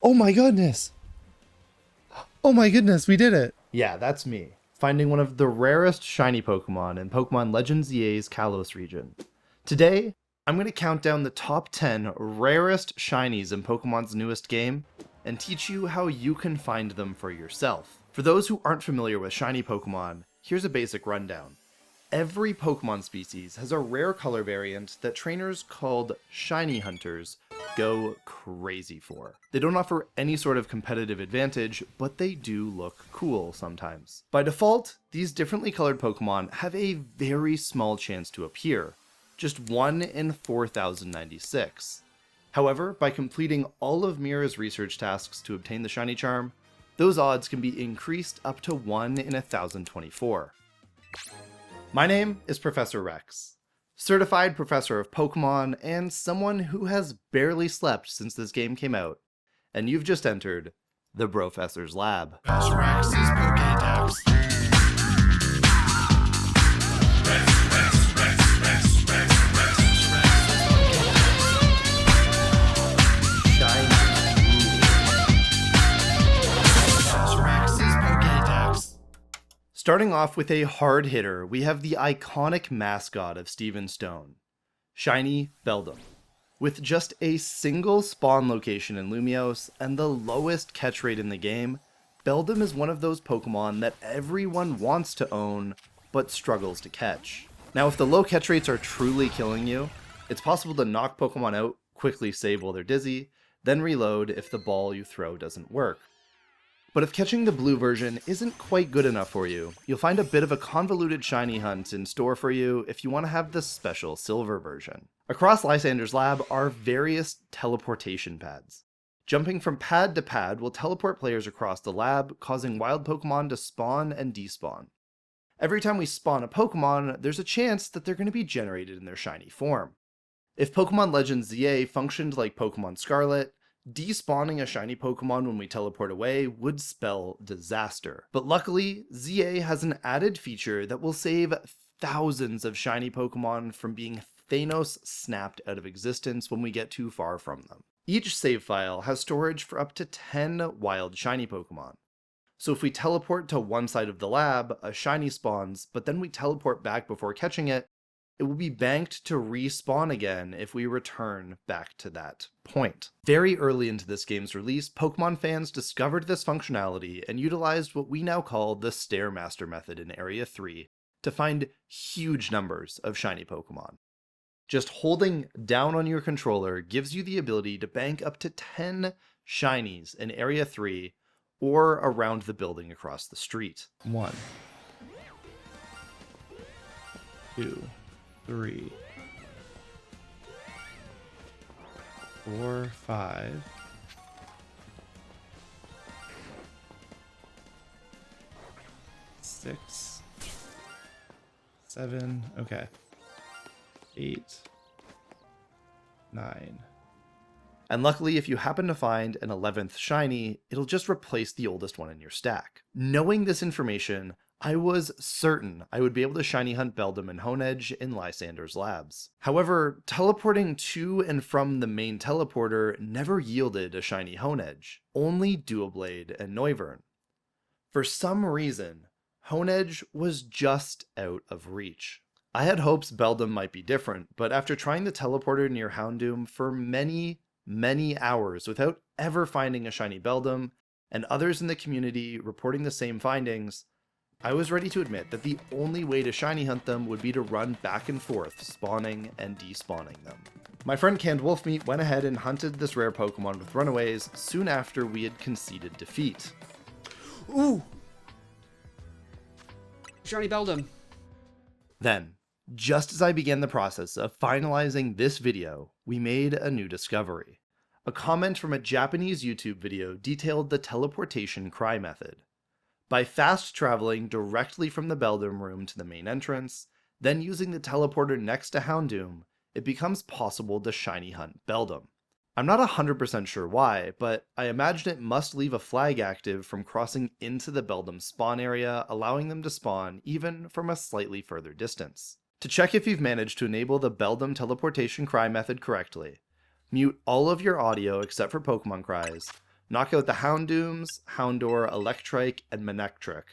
Oh my goodness! Oh my goodness, we did it! Yeah, that's me, finding one of the rarest shiny Pokemon in Pokemon Legends EA's Kalos region. Today, I'm going to count down the top 10 rarest shinies in Pokemon's newest game, and teach you how you can find them for yourself. For those who aren't familiar with shiny Pokemon, here's a basic rundown. Every Pokemon species has a rare color variant that trainers called shiny hunters go crazy for. They don't offer any sort of competitive advantage, but they do look cool sometimes. By default, these differently colored Pokemon have a very small chance to appear, just 1 in 4,096. However, by completing all of Mira's research tasks to obtain the shiny charm, those odds can be increased up to 1 in 1,024. My name is Professor Rex, certified professor of Pokemon and someone who has barely slept since this game came out, and you've just entered the Brofessor's Lab. Professor Rex's Pokédex. Starting off with a hard hitter, we have the iconic mascot of Steven Stone, shiny Beldum. With just a single spawn location in Lumiose and the lowest catch rate in the game, Beldum is one of those Pokemon that everyone wants to own, but struggles to catch. Now, if the low catch rates are truly killing you, it's possible to knock Pokemon out, quickly save while they're dizzy, then reload if the ball you throw doesn't work. But if catching the blue version isn't quite good enough for you, you'll find a bit of a convoluted shiny hunt in store for you if you want to have the special silver version. Across Lysander's lab are various teleportation pads. Jumping from pad to pad will teleport players across the lab, causing wild Pokemon to spawn and despawn. Every time we spawn a Pokemon, there's a chance that they're going to be generated in their shiny form. If Pokemon Legends ZA functioned like Pokemon Scarlet, despawning a shiny Pokemon when we teleport away would spell disaster. But luckily, ZA has an added feature that will save thousands of shiny Pokemon from being Thanos snapped out of existence when we get too far from them. Each save file has storage for up to 10 wild shiny Pokemon. So if we teleport to one side of the lab, a shiny spawns, but then we teleport back before catching it, it will be banked to respawn again if we return back to that point. Very early into this game's release, Pokemon fans discovered this functionality and utilized what we now call the Stairmaster method in Area 3 to find huge numbers of shiny Pokemon. Just holding down on your controller gives you the ability to bank up to 10 shinies in Area 3 or around the building across the street. 1, 2, 3, 4, 5, 6, 7, okay, 8, 9. And luckily, if you happen to find an 11th shiny, it'll just replace the oldest one in your stack. Knowing this information, I was certain I would be able to shiny hunt Beldum and Honedge in Lysander's labs. However, teleporting to and from the main teleporter never yielded a shiny Honedge, only Doublade and Noivern. For some reason, Honedge was just out of reach. I had hopes Beldum might be different, but after trying the teleporter near Houndoom for many hours without ever finding a shiny Beldum, and others in the community reporting the same findings, I was ready to admit that the only way to shiny hunt them would be to run back and forth, spawning and despawning them. My friend Canned Wolfmeat went ahead and hunted this rare Pokemon with runaways soon after we had conceded defeat. Ooh! Shiny Beldum. Then, just as I began the process of finalizing this video, we made a new discovery. A comment from a Japanese YouTube video detailed the teleportation cry method. By fast traveling directly from the Beldum room to the main entrance, then using the teleporter next to Houndoom, it becomes possible to shiny hunt Beldum. I'm not 100% sure why, but I imagine it must leave a flag active from crossing into the Beldum spawn area, allowing them to spawn even from a slightly further distance. To check if you've managed to enable the Beldum teleportation cry method correctly, mute all of your audio except for Pokemon cries, Knock out the Houndooms, Houndour, Electrike, and Manectric.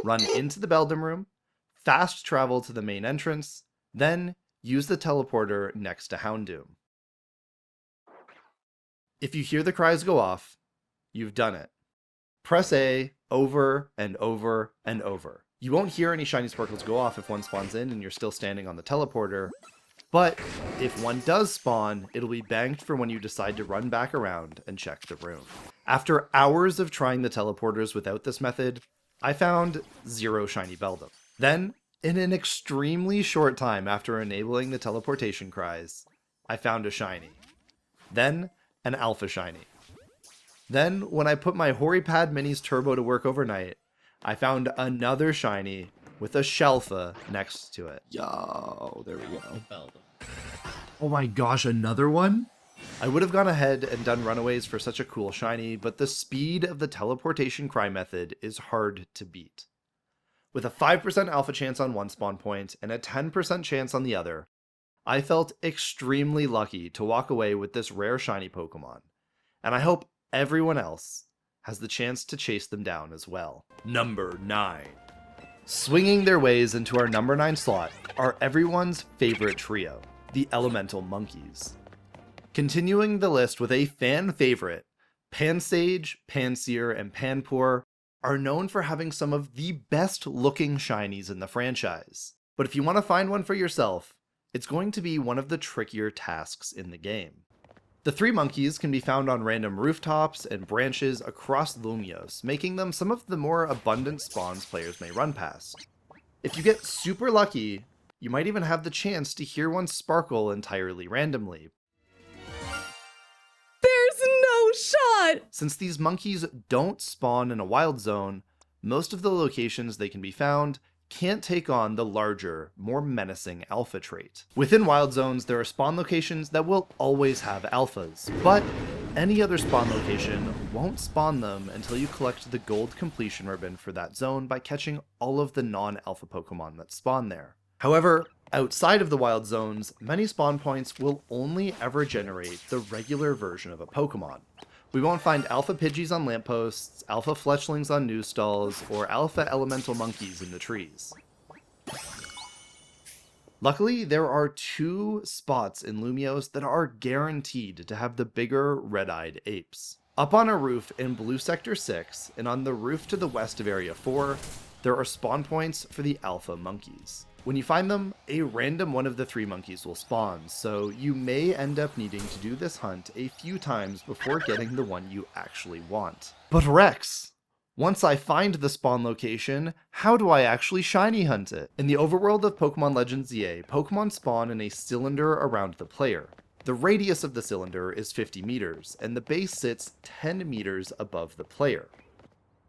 Run into the Beldum room, fast travel to the main entrance, then use the teleporter next to Houndoom. If you hear the cries go off, you've done it. Press A over and over and over. You won't hear any shiny sparkles go off if one spawns in and you're still standing on the teleporter, but if one does spawn, it'll be banked for when you decide to run back around and check the room. After hours of trying the teleporters without this method, I found 0 shiny Beldum. Then, in an extremely short time after enabling the teleportation cries, I found a shiny. Then, an alpha shiny. Then, when I put my Horipad Mini's turbo to work overnight, I found another shiny with a Shelfa next to it. Yo, there we go. Oh my gosh, another one? I would have gone ahead and done runaways for such a cool shiny, but the speed of the teleportation cry method is hard to beat. With a 5% alpha chance on one spawn point and a 10% chance on the other, I felt extremely lucky to walk away with this rare shiny Pokemon, and I hope everyone else has the chance to chase them down as well. Number 9. Swinging their ways into our number 9 slot are everyone's favorite trio, the Elemental Monkeys. Continuing the list with a fan favorite, Pansage, Pansear, and Panpour are known for having some of the best looking shinies in the franchise. But if you want to find one for yourself, it's going to be one of the trickier tasks in the game. The 3 monkeys can be found on random rooftops and branches across Lumiose, making them some of the more abundant spawns players may run past. If you get super lucky, you might even have the chance to hear one sparkle entirely randomly. There's no shot! Since these monkeys don't spawn in a wild zone, most of the locations they can be found can't take on the larger, more menacing alpha trait. Within wild zones, there are spawn locations that will always have alphas, but any other spawn location won't spawn them until you collect the gold completion ribbon for that zone by catching all of the non-alpha Pokemon that spawn there. However, outside of the wild zones, many spawn points will only ever generate the regular version of a Pokemon. We won't find alpha Pidgeys on lampposts, alpha Fletchlings on news stalls, or alpha elemental monkeys in the trees. Luckily, there are 2 spots in Lumiose that are guaranteed to have the bigger red-eyed apes. Up on a roof in Blue Sector 6, and on the roof to the west of Area 4, there are spawn points for the alpha monkeys. When you find them, a random one of the 3 monkeys will spawn, so you may end up needing to do this hunt a few times before getting the one you actually want. But Rex, once I find the spawn location, how do I actually shiny hunt it? In the overworld of Pokemon Legends ZA, Pokemon spawn in a cylinder around the player. The radius of the cylinder is 50 meters, and the base sits 10 meters above the player.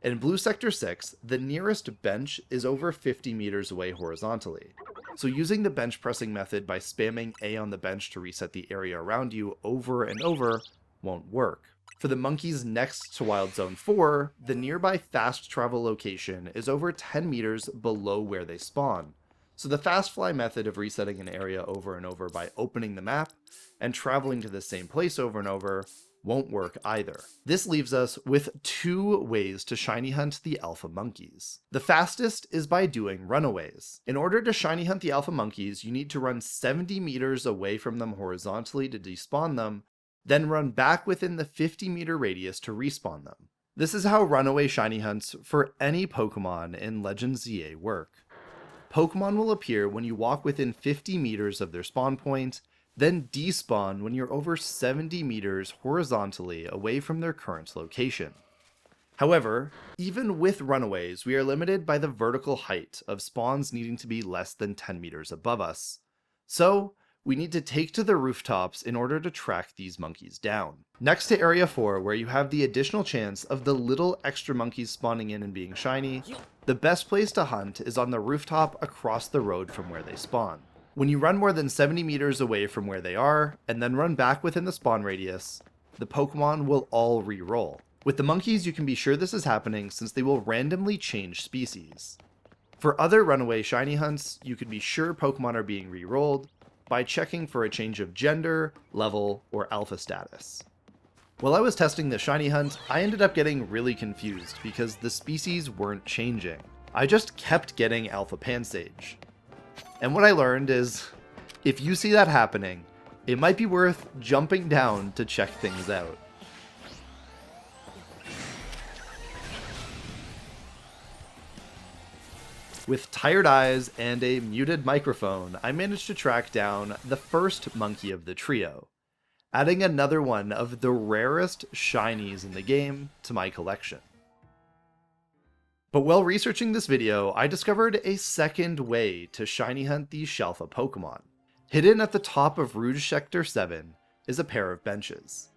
In Blue Sector 6, the nearest bench is over 50 meters away horizontally, so using the bench pressing method by spamming A on the bench to reset the area around you over and over won't work. For the monkeys next to Wild Zone 4, the nearby fast travel location is over 10 meters below where they spawn, so the fast fly method of resetting an area over and over by opening the map and traveling to the same place over and over won't work either. This leaves us with 2 ways to shiny hunt the alpha monkeys. The fastest is by doing runaways. In order to shiny hunt the alpha monkeys, you need to run 70 meters away from them horizontally to despawn them, then run back within the 50 meter radius to respawn them. This is how runaway shiny hunts for any Pokemon in Legends ZA work. Pokemon will appear when you walk within 50 meters of their spawn point, then despawn when you're over 70 meters horizontally away from their current location. However, even with runaways, we are limited by the vertical height of spawns needing to be less than 10 meters above us. So, we need to take to the rooftops in order to track these monkeys down. Next to Area 4, where you have the additional chance of the little extra monkeys spawning in and being shiny, the best place to hunt is on the rooftop across the road from where they spawn. When you run more than 70 meters away from where they are, and then run back within the spawn radius, the Pokemon will all re-roll. With the monkeys, you can be sure this is happening since they will randomly change species. For other runaway shiny hunts, you can be sure Pokemon are being re-rolled by checking for a change of gender, level, or alpha status. While I was testing the shiny hunt, I ended up getting really confused because the species weren't changing. I just kept getting Alpha Pansage. And what I learned is, if you see that happening, it might be worth jumping down to check things out. With tired eyes and a muted microphone, I managed to track down the first monkey of the trio, adding another one of the rarest shinies in the game to my collection. But while researching this video, I discovered a second way to shiny hunt these Shelfa Pokemon. Hidden at the top of Rouge Sector 7 is a pair of benches.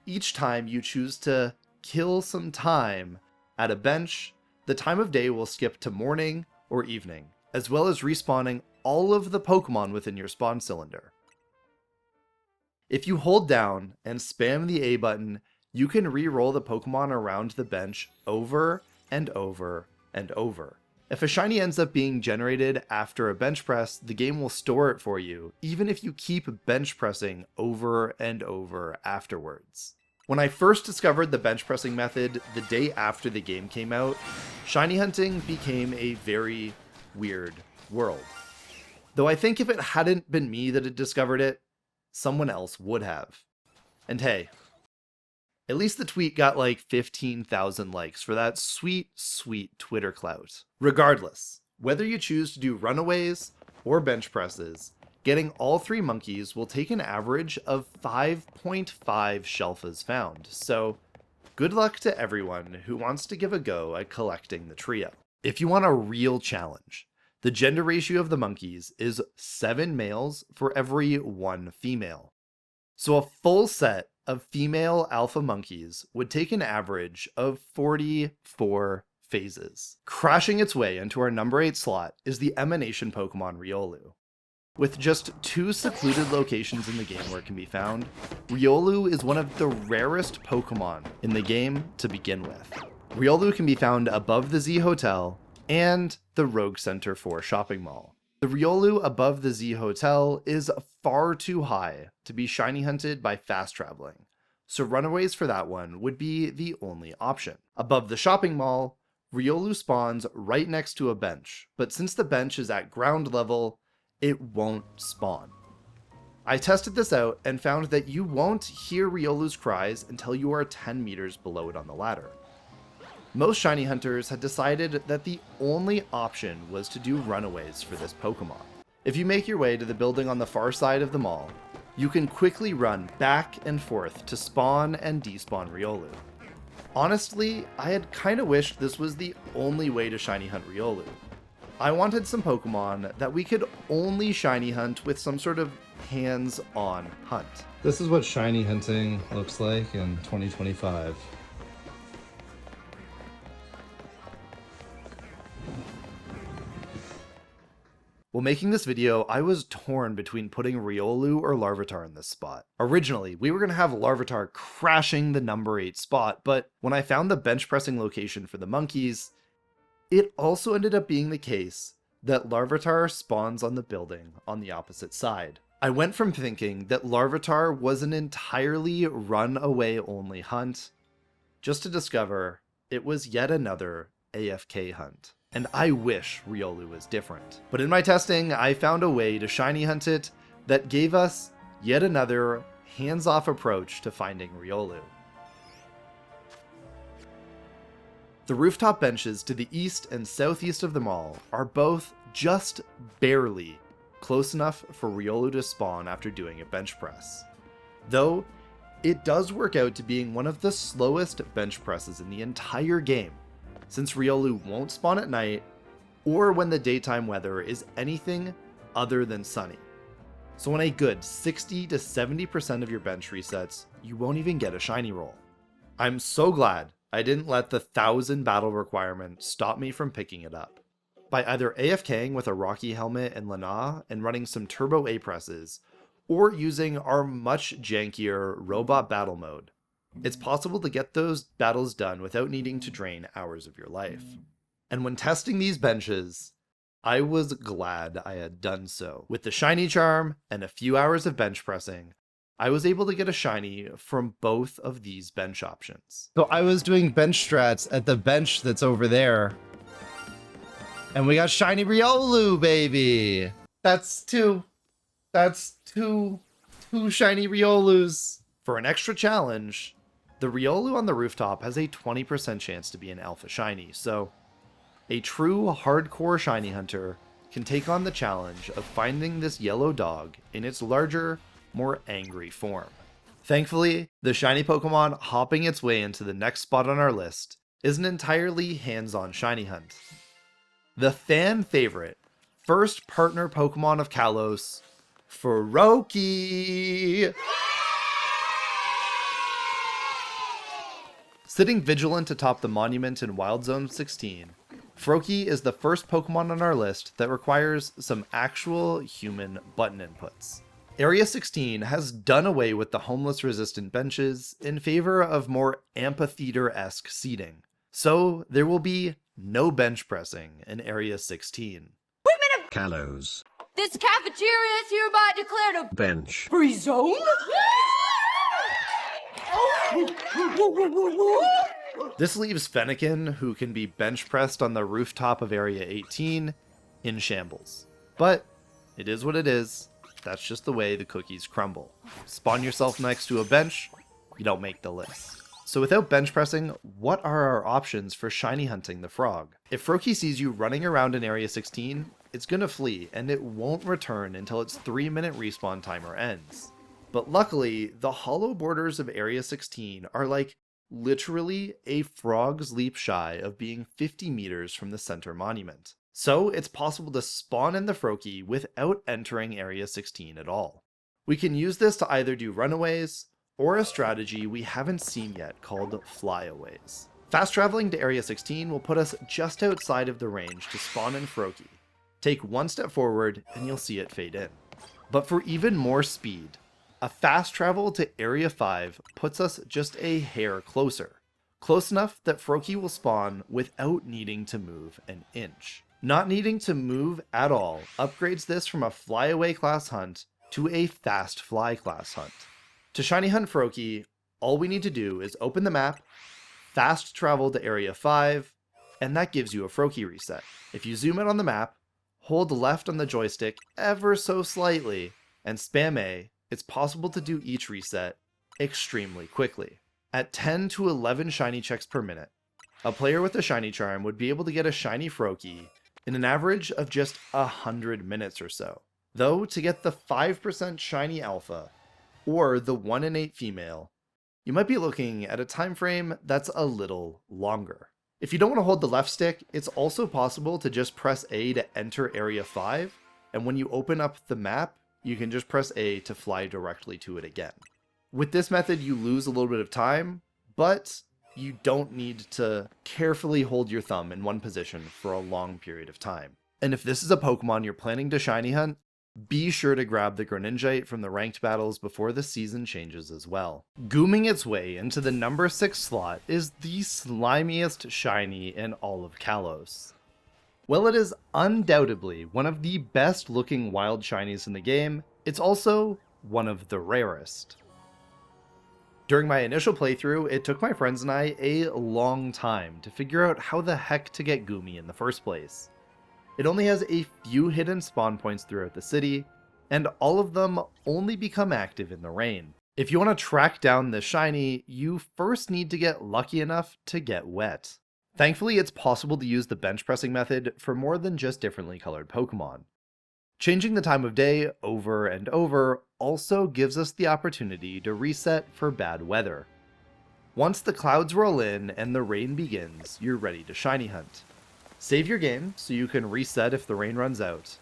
Each time you choose to kill some time at a bench, the time of day will skip to morning or evening, as well as respawning all of the Pokemon within your spawn cylinder. If you hold down and spam the A button, you can re-roll the Pokemon around the bench over and over and over. If a shiny ends up being generated after a bench press, the game will store it for you, even if you keep bench pressing over and over afterwards. When I first discovered the bench pressing method the day after the game came out, shiny hunting became a very weird world. Though I think if it hadn't been me that had discovered it, someone else would have. And hey, at least the tweet got like 15,000 likes for that sweet, sweet Twitter clout. Regardless, whether you choose to do runaways or bench presses, getting all three monkeys will take an average of 5.5 Shelfas found, so good luck to everyone who wants to give a go at collecting the trio. If you want a real challenge, the gender ratio of the monkeys is 7 males for every 1 female. So a full set of female alpha monkeys would take an average of 44 phases. Crashing its way into our number 8 slot is the Emanation Pokemon Riolu. With just 2 secluded locations in the game where it can be found, Riolu is one of the rarest Pokemon in the game to begin with. Riolu can be found above the Z Hotel and the Rogue Center 4 shopping mall. The Riolu above the Z Hotel is far too high to be shiny hunted by fast traveling, so runaways for that one would be the only option. Above the shopping mall, Riolu spawns right next to a bench, but since the bench is at ground level, it won't spawn. I tested this out and found that you won't hear Riolu's cries until you are 10 meters below it on the ladder. Most shiny hunters had decided that the only option was to do runaways for this Pokemon. If you make your way to the building on the far side of the mall, you can quickly run back and forth to spawn and despawn Riolu. Honestly, I had kinda wished this was the only way to shiny hunt Riolu. I wanted some Pokemon that we could only shiny hunt with some sort of hands-on hunt. This is what shiny hunting looks like in 2025. While making this video, I was torn between putting Riolu or Larvitar in this spot. Originally, we were going to have Larvitar crashing the number 8 spot, but when I found the bench pressing location for the monkeys, it also ended up being the case that Larvitar spawns on the building on the opposite side. I went from thinking that Larvitar was an entirely run-away only hunt, just to discover it was yet another AFK hunt. And I wish Riolu was different. But in my testing, I found a way to shiny hunt it that gave us yet another hands-off approach to finding Riolu. The rooftop benches to the east and southeast of the mall are both just barely close enough for Riolu to spawn after doing a bench press. Though, it does work out to being one of the slowest bench presses in the entire game, since Riolu won't spawn at night or when the daytime weather is anything other than sunny. So in a good 60 to 70% of your bench resets, you won't even get a shiny roll. I'm so glad I didn't let the 1,000 battle requirement stop me from picking it up. By either AFKing with a Rocky helmet and Lana and running some turbo A presses, or using our much jankier robot battle mode, it's possible to get those battles done without needing to drain hours of your life. And when testing these benches, I was glad I had done so. With the shiny charm and a few hours of bench pressing, I was able to get a shiny from both of these bench options. So I was doing bench strats at the bench that's over there. And we got shiny Riolu, baby. That's two shiny Riolus. For an extra challenge, the Riolu on the rooftop has a 20% chance to be an alpha shiny, so a true hardcore shiny hunter can take on the challenge of finding this yellow dog in its larger, more angry form. Thankfully, the shiny Pokemon hopping its way into the next spot on our list is an entirely hands-on shiny hunt. The fan favorite, first partner Pokemon of Kalos, Froakie! Sitting vigilant atop the monument in Wild Zone 16, Froakie is the first Pokemon on our list that requires some actual human button inputs. Area 16 has done away with the homeless resistant benches in favor of more amphitheater-esque seating, so there will be no bench pressing in Area 16. Women of Kalos. this cafeteria is hereby declared a Bench. free zone. This leaves Fennekin, who can be bench pressed on the rooftop of Area 18, in shambles. But it is what it is. That's just the way the cookies crumble. Spawn yourself next to a bench, you don't make the list. So without bench pressing, what are our options for shiny hunting the frog? If Froakie sees you running around in Area 16, it's gonna flee, and it won't return until its 3-minute respawn timer ends. But luckily, the hollow borders of Area 16 are like literally a frog's leap shy of being 50 meters from the center monument. So it's possible to spawn in the Froakie without entering Area 16 at all. We can use this to either do runaways, or a strategy we haven't seen yet called flyaways. Fast traveling to Area 16 will put us just outside of the range to spawn in Froakie. Take one step forward and you'll see it fade in. But for even more speed, a fast travel to Area 5 puts us just a hair closer. Close enough that Froakie will spawn without needing to move an inch. Not needing to move at all upgrades this from a flyaway class hunt to a fast fly class hunt. To shiny hunt Froakie, all we need to do is open the map, fast travel to Area 5, and that gives you a Froakie reset. If you zoom in on the map, hold left on the joystick ever so slightly, and spam A, it's possible to do each reset extremely quickly. At 10 to 11 shiny checks per minute, a player with a shiny charm would be able to get a shiny Froakie in an average of just 100 minutes or so. Though, to get the 5% shiny alpha, or the 1 in 8 female, you might be looking at a time frame that's a little longer. If you don't want to hold the left stick, it's also possible to just press A to enter Area 5, and when you open up the map, you can just press A to fly directly to it again. With this method, you lose a little bit of time, but you don't need to carefully hold your thumb in one position for a long period of time. And if this is a Pokemon you're planning to shiny hunt, be sure to grab the Greninjite from the ranked battles before the season changes as well. Gooming its way into the number 6 slot is the slimiest shiny in all of Kalos. While it is undoubtedly one of the best looking wild shinies in the game, it's also one of the rarest. During my initial playthrough, it took my friends and I a long time to figure out how the heck to get Goomy in the first place. It only has a few hidden spawn points throughout the city, and all of them only become active in the rain. If you want to track down this shiny, you first need to get lucky enough to get wet. Thankfully, it's possible to use the bench pressing method for more than just differently colored Pokemon. Changing the time of day over and over also gives us the opportunity to reset for bad weather. Once the clouds roll in and the rain begins, you're ready to shiny hunt. Save your game so you can reset if the rain runs out.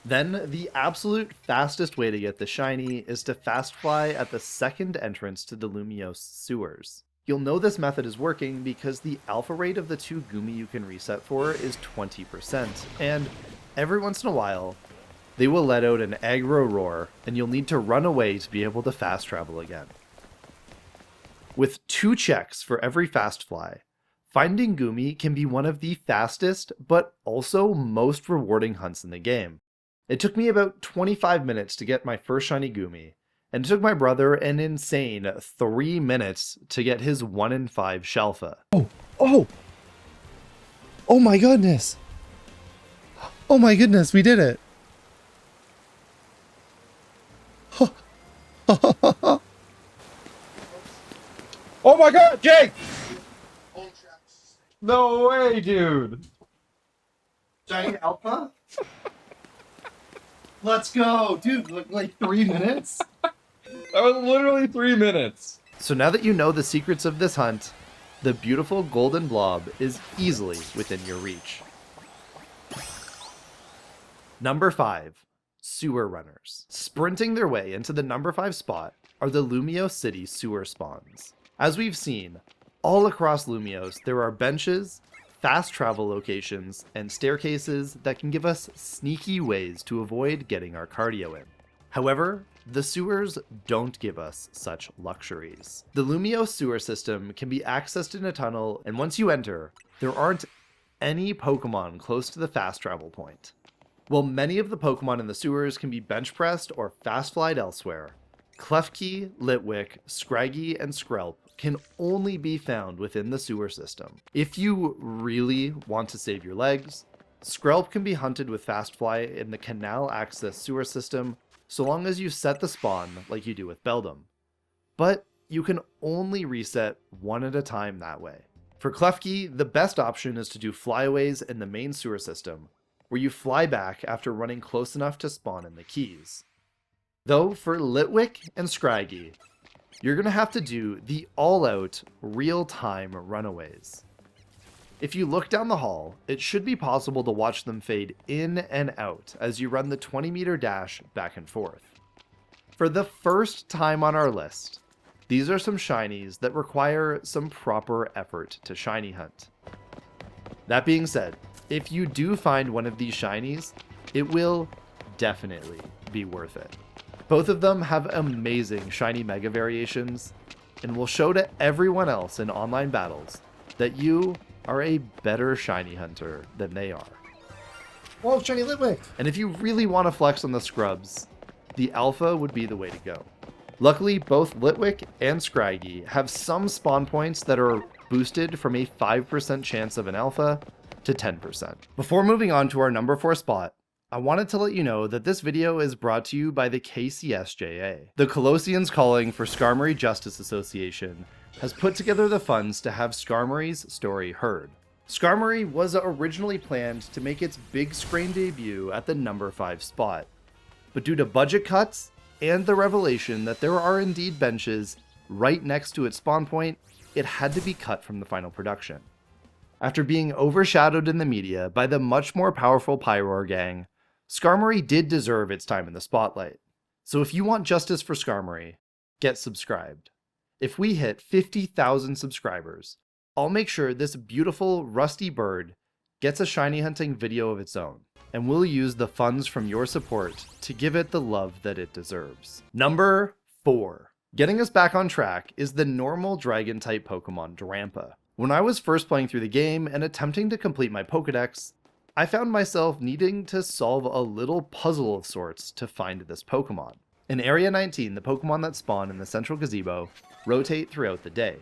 Then, the absolute fastest way to get the shiny is to fast fly at the second entrance to the Lumiose sewers. You'll know this method is working because the alpha rate of the 2 Goomy you can reset for is 20%, and every once in a while, they will let out an aggro roar, and you'll need to run away to be able to fast travel again. With 2 checks for every fast fly, finding Goomy can be one of the fastest, but also most rewarding hunts in the game. It took me about 25 minutes to get my first shiny Goomy, and it took my brother an insane 3 minutes to get his 1 in 5 Shelfa. Oh! Oh my goodness! Oh my goodness, we did it! Oh my god, Jake! No way, dude! Giant Alpha? Let's go! Dude, like 3 minutes? That was literally 3 minutes. So now that you know the secrets of this hunt, the beautiful golden blob is easily within your reach. Number 5. Sewer Runners. Sprinting their way into the number 5 spot are the Lumiose City sewer spawns. As we've seen, all across Lumiose there are benches, fast travel locations, and staircases that can give us sneaky ways to avoid getting our cardio in. However, the sewers don't give us such luxuries. The Lumiose sewer system can be accessed in a tunnel, and once you enter, there aren't any Pokemon close to the fast travel point. While many of the Pokemon in the sewers can be bench pressed or fast flied elsewhere, Klefki, Litwick, Scraggy, and Skrelp can only be found within the sewer system. If you really want to save your legs, Skrelp can be hunted with Fast Fly in the canal access sewer system so long as you set the spawn like you do with Beldum. But you can only reset one at a time that way. For Klefki, the best option is to do flyaways in the main sewer system, where you fly back after running close enough to spawn in the keys. Though for Litwick and Scraggy, you're going to have to do the all-out, real-time runaways. If you look down the hall, it should be possible to watch them fade in and out as you run the 20-meter dash back and forth. For the first time on our list, these are some shinies that require some proper effort to shiny hunt. That being said, if you do find one of these shinies, it will definitely be worth it. Both of them have amazing shiny mega variations, and will show to everyone else in online battles that you are a better shiny hunter than they are. Whoa, shiny Litwick! And if you really want to flex on the scrubs, the alpha would be the way to go. Luckily, both Litwick and Scraggy have some spawn points that are boosted from a 5% chance of an alpha to 10%. Before moving on to our number 4 spot, I wanted to let you know that this video is brought to you by the KCSJA. The Colossians Calling for Skarmory Justice Association has put together the funds to have Skarmory's story heard. Skarmory was originally planned to make its big screen debut at the number 5 spot, but due to budget cuts and the revelation that there are indeed benches right next to its spawn point, it had to be cut from the final production. After being overshadowed in the media by the much more powerful Pyroar gang, Skarmory did deserve its time in the spotlight. So if you want justice for Skarmory, get subscribed. If we hit 50,000 subscribers, I'll make sure this beautiful rusty bird gets a shiny hunting video of its own, and we'll use the funds from your support to give it the love that it deserves. Number 4. Getting us back on track is the normal dragon-type Pokemon Drampa. When I was first playing through the game and attempting to complete my Pokedex, I found myself needing to solve a little puzzle of sorts to find this Pokemon. In Area 19, the Pokemon that spawn in the central gazebo rotate throughout the day.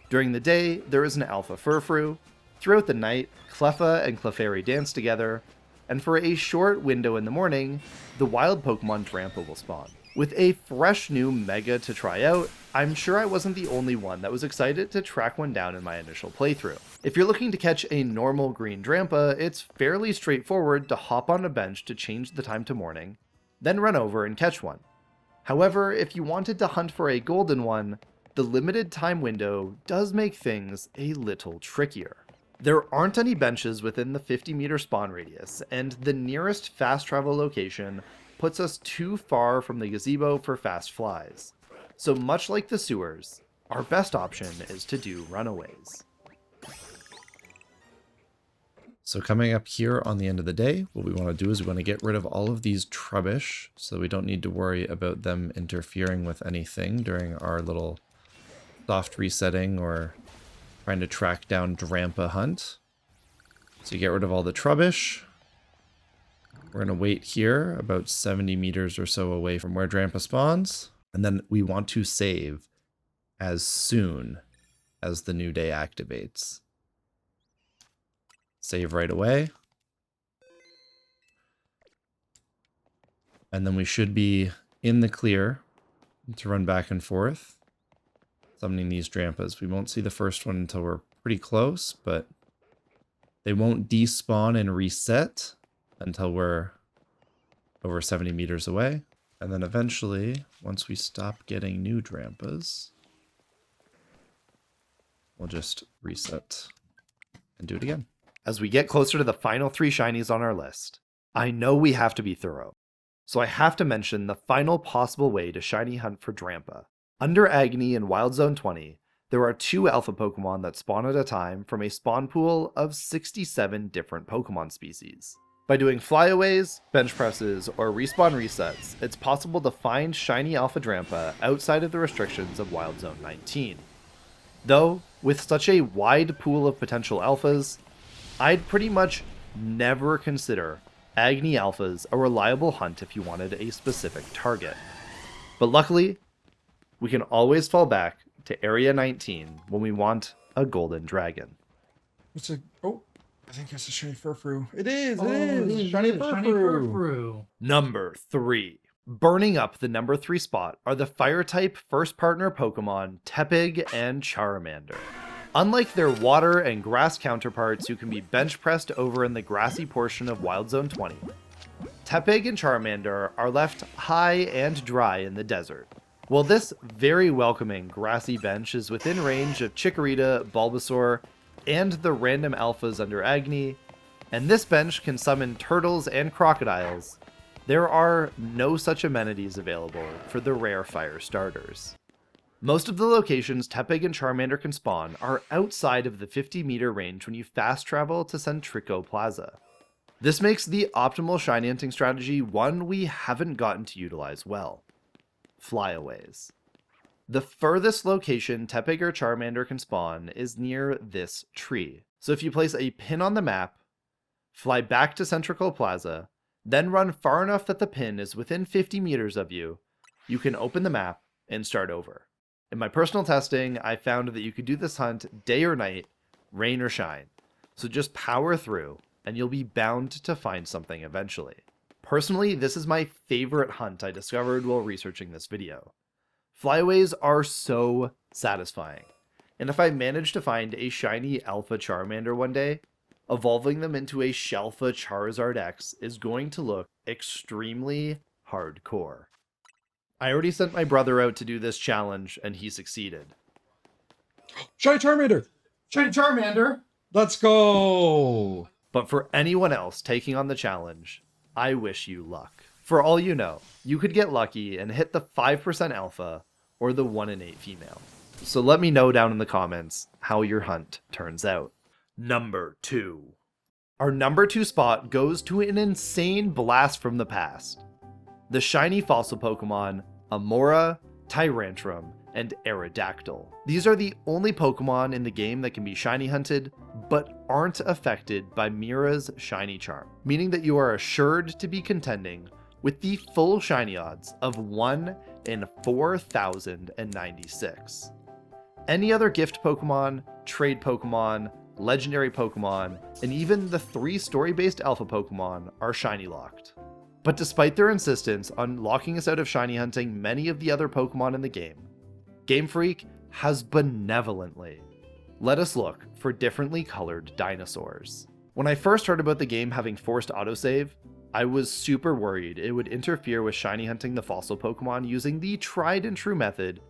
During the day, there is an Alpha Furfrou. Throughout the night, Cleffa and Clefairy dance together. And for a short window in the morning, the wild Pokemon Drampa will spawn. With a fresh new Mega to try out, I'm sure I wasn't the only one that was excited to track one down in my initial playthrough. If you're looking to catch a normal green Drampa, it's fairly straightforward to hop on a bench to change the time to morning, then run over and catch one. However, if you wanted to hunt for a golden one, the limited time window does make things a little trickier. There aren't any benches within the 50-meter spawn radius, and the nearest fast travel location puts us too far from the gazebo for fast flies. So much like the sewers, our best option is to do runaways. So coming up here on the end of the day, what we want to do is we want to get rid of all of these Trubbish, so we don't need to worry about them interfering with anything during our little soft resetting or trying to track down Drampa hunt. So you get rid of all the Trubbish. We're going to wait here about 70 meters or so away from where Drampa spawns. And then we want to save as soon as the new day activates. Save right away. And then we should be in the clear to run back and forth, summoning these Drampas. We won't see the first one until we're pretty close, but they won't despawn and reset until we're over 70 meters away. And then eventually, once we stop getting new Drampas, we'll just reset and do it again. As we get closer to the final 3 shinies on our list, I know we have to be thorough. So I have to mention the final possible way to shiny hunt for Drampa. Under Agony in Wild Zone 20, there are 2 alpha Pokemon that spawn at a time from a spawn pool of 67 different Pokemon species. By doing flyaways, bench presses, or respawn resets, it's possible to find shiny alpha Drampa outside of the restrictions of Wild Zone 19. Though, with such a wide pool of potential alphas, I'd pretty much never consider Agony Alphas a reliable hunt if you wanted a specific target. But luckily, we can always fall back to Area 19 when we want a golden dragon. What's a... Oh, I think it's a shiny Furfrou. It is! Shiny Furfrou! Number 3. Burning up the number 3 spot are the Fire-type first partner Pokemon Tepig and Charmander. Unlike their water and grass counterparts who can be bench pressed over in the grassy portion of Wild Zone 20, Tepig and Charmander are left high and dry in the desert. While this very welcoming grassy bench is within range of Chikorita, Bulbasaur, and the random alphas under Agni, and this bench can summon turtles and crocodiles, there are no such amenities available for the rare fire starters. Most of the locations Tepig and Charmander can spawn are outside of the 50-meter range when you fast travel to Centrico Plaza. This makes the optimal shiny hunting strategy one we haven't gotten to utilize well: flyaways. The furthest location Tepig or Charmander can spawn is near this tree. So if you place a pin on the map, fly back to Centrico Plaza, then run far enough that the pin is within 50 meters of you, you can open the map and start over. In my personal testing, I found that you could do this hunt day or night, rain or shine. So just power through, and you'll be bound to find something eventually. Personally, this is my favorite hunt I discovered while researching this video. Flyaways are so satisfying, and if I manage to find a shiny Alpha Charmander one day, evolving them into a Shelfa Charizard X is going to look extremely hardcore. I already sent my brother out to do this challenge, and he succeeded. Shiny Charmander! Shiny Charmander! Let's go! But for anyone else taking on the challenge, I wish you luck. For all you know, you could get lucky and hit the 5% alpha or the 1 in 8 female. So let me know down in the comments how your hunt turns out. Number 2. Our number 2 spot goes to an insane blast from the past: the shiny fossil Pokemon Amora, Tyrantrum, and Aerodactyl. These are the only Pokemon in the game that can be shiny hunted, but aren't affected by Mira's shiny charm, meaning that you are assured to be contending with the full shiny odds of 1 in 4,096. Any other gift Pokemon, trade Pokemon, legendary Pokemon, and even the 3 story-based alpha Pokemon are shiny locked. But despite their insistence on locking us out of shiny hunting many of the other Pokemon in the game, Game Freak has benevolently let us look for differently colored dinosaurs. When I first heard about the game having forced autosave, I was super worried it would interfere with shiny hunting the fossil Pokemon using the tried and true method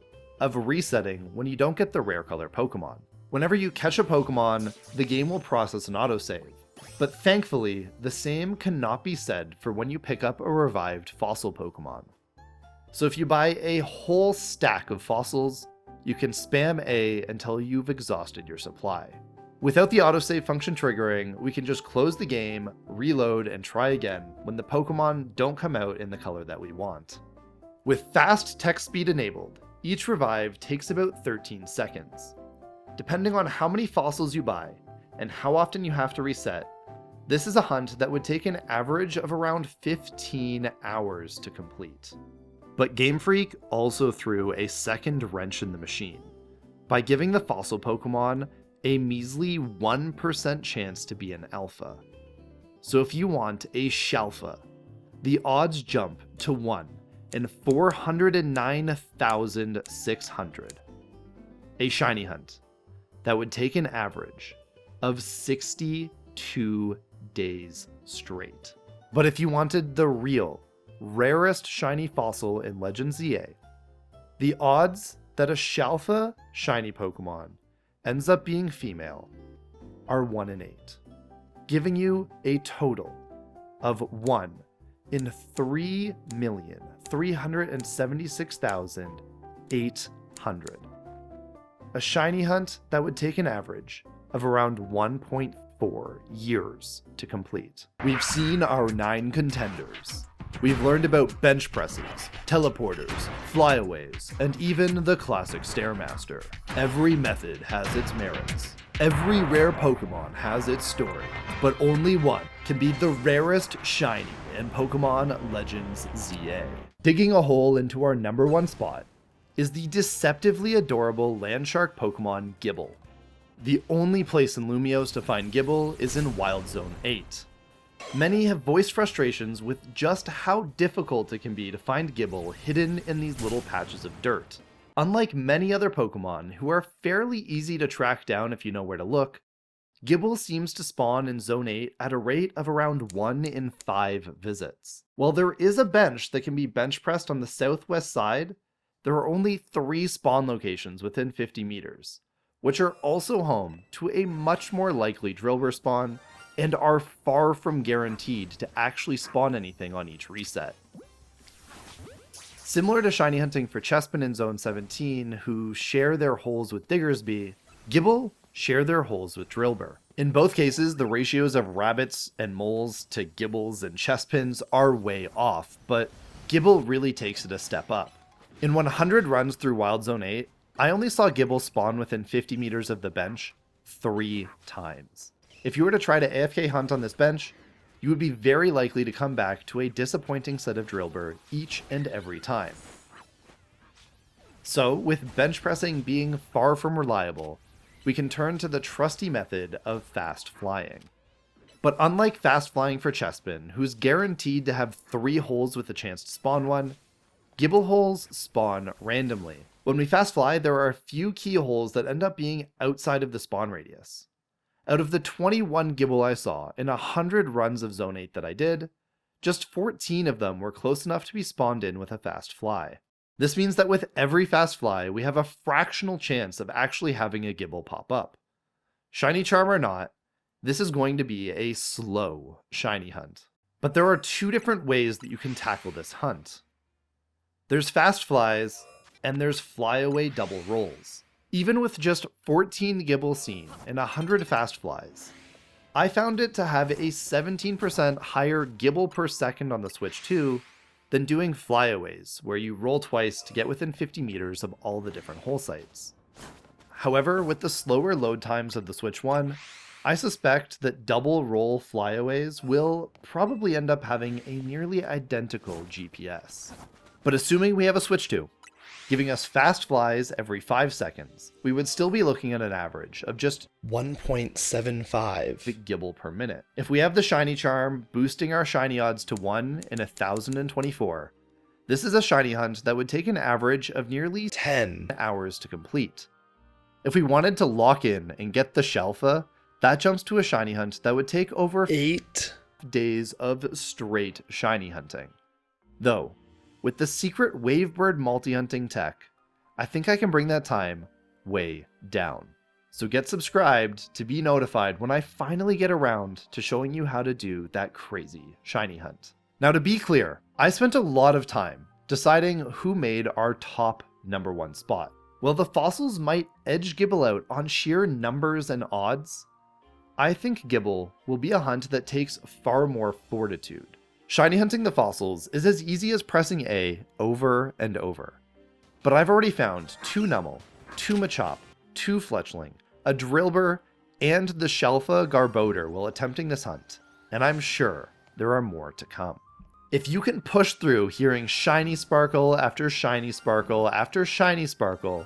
of resetting when you don't get the rare color Pokemon. Whenever you catch a Pokemon, the game will process an autosave. But thankfully, the same cannot be said for when you pick up a revived fossil Pokemon. So if you buy a whole stack of fossils, you can spam A until you've exhausted your supply. Without the autosave function triggering, we can just close the game, reload, and try again when the Pokemon don't come out in the color that we want. With fast text speed enabled, each revive takes about 13 seconds. Depending on how many fossils you buy and how often you have to reset, this is a hunt that would take an average of around 15 hours to complete. But Game Freak also threw a second wrench in the machine by giving the fossil Pokemon a measly 1% chance to be an alpha. So if you want a Shalfa, the odds jump to 1 in 409,600. A shiny hunt that would take an average of 62 days straight. But if you wanted the real, rarest shiny fossil in Legends ZA, the odds that a Shalfa shiny Pokemon ends up being female are 1 in 8, giving you a total of 1 in 3,376,800. A shiny hunt that would take an average of around 1.4 years to complete. We've seen our 9 contenders. We've learned about bench presses, teleporters, flyaways, and even the classic Stairmaster. Every method has its merits. Every rare Pokemon has its story, but only one can be the rarest shiny in Pokemon Legends ZA. Digging a hole into our number 1 spot is the deceptively adorable Landshark Pokemon Gible. The only place in Lumiose to find Gible is in Wild Zone 8. Many have voiced frustrations with just how difficult it can be to find Gible hidden in these little patches of dirt. Unlike many other Pokemon who are fairly easy to track down if you know where to look, Gible seems to spawn in Zone 8 at a rate of around 1 in 5 visits. While there is a bench that can be bench pressed on the southwest side, there are only 3 spawn locations within 50 meters, which are also home to a much more likely Drillbur spawn and are far from guaranteed to actually spawn anything on each reset. Similar to shiny hunting for Chespin in Zone 17, who share their holes with Diggersby, Gible share their holes with Drillbur. In both cases, the ratios of rabbits and moles to Gibbles and Chespins are way off, but Gible really takes it a step up. In 100 runs through Wild Zone 8, I only saw Gible spawn within 50 meters of the bench 3 times. If you were to try to AFK hunt on this bench, you would be very likely to come back to a disappointing set of Drillbur each and every time. So, with bench pressing being far from reliable, we can turn to the trusty method of fast flying. But unlike fast flying for Chespin, who's guaranteed to have 3 holes with a chance to spawn one, Gible holes spawn randomly. When we fast fly, there are a few key holes that end up being outside of the spawn radius. Out of the 21 Gible I saw in 100 runs of Zone 8 that I did, just 14 of them were close enough to be spawned in with a fast fly. This means that with every fast fly, we have a fractional chance of actually having a Gible pop up. Shiny Charm or not, this is going to be a slow shiny hunt. But there are 2 different ways that you can tackle this hunt. There's fast flies, and there's flyaway double rolls. Even with just 14 Gible seen and 100 fast flies, I found it to have a 17% higher Gible per second on the Switch 2 than doing flyaways, where you roll twice to get within 50 meters of all the different hole sites. However, with the slower load times of the Switch 1, I suspect that double roll flyaways will probably end up having a nearly identical GPS. But assuming we have a Switch 2, giving us fast flies every 5 seconds, we would still be looking at an average of just 1.75 Gible per minute. If we have the Shiny Charm boosting our shiny odds to 1 in 1,024, this is a shiny hunt that would take an average of nearly 10 hours to complete. If we wanted to lock in and get the Shalfa, that jumps to a shiny hunt that would take over 8 days of straight shiny hunting. Though, with the secret Wavebird multi-hunting tech, I think I can bring that time way down. So get subscribed to be notified when I finally get around to showing you how to do that crazy shiny hunt. Now to be clear, I spent a lot of time deciding who made our top number 1 spot. While the fossils might edge Gible out on sheer numbers and odds, I think Gible will be a hunt that takes far more fortitude. Shiny hunting the fossils is as easy as pressing A over and over. But I've already found 2 Numel, 2 Machop, 2 Fletchling, a Drillbur, and the Shalfa Garbodor while attempting this hunt, and I'm sure there are more to come. If you can push through hearing shiny sparkle after shiny sparkle after shiny sparkle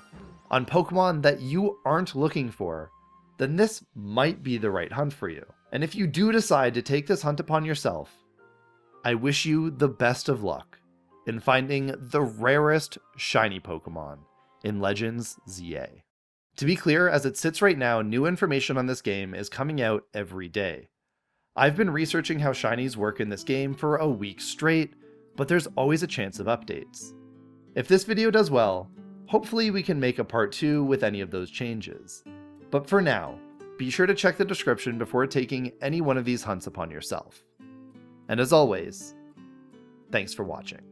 on Pokemon that you aren't looking for, then this might be the right hunt for you. And if you do decide to take this hunt upon yourself, I wish you the best of luck in finding the rarest shiny Pokemon in Legends ZA. To be clear, as it sits right now, new information on this game is coming out every day. I've been researching how shinies work in this game for a week straight, but there's always a chance of updates. If this video does well, hopefully we can make a part 2 with any of those changes. But for now, be sure to check the description before taking any one of these hunts upon yourself. And as always, thanks for watching.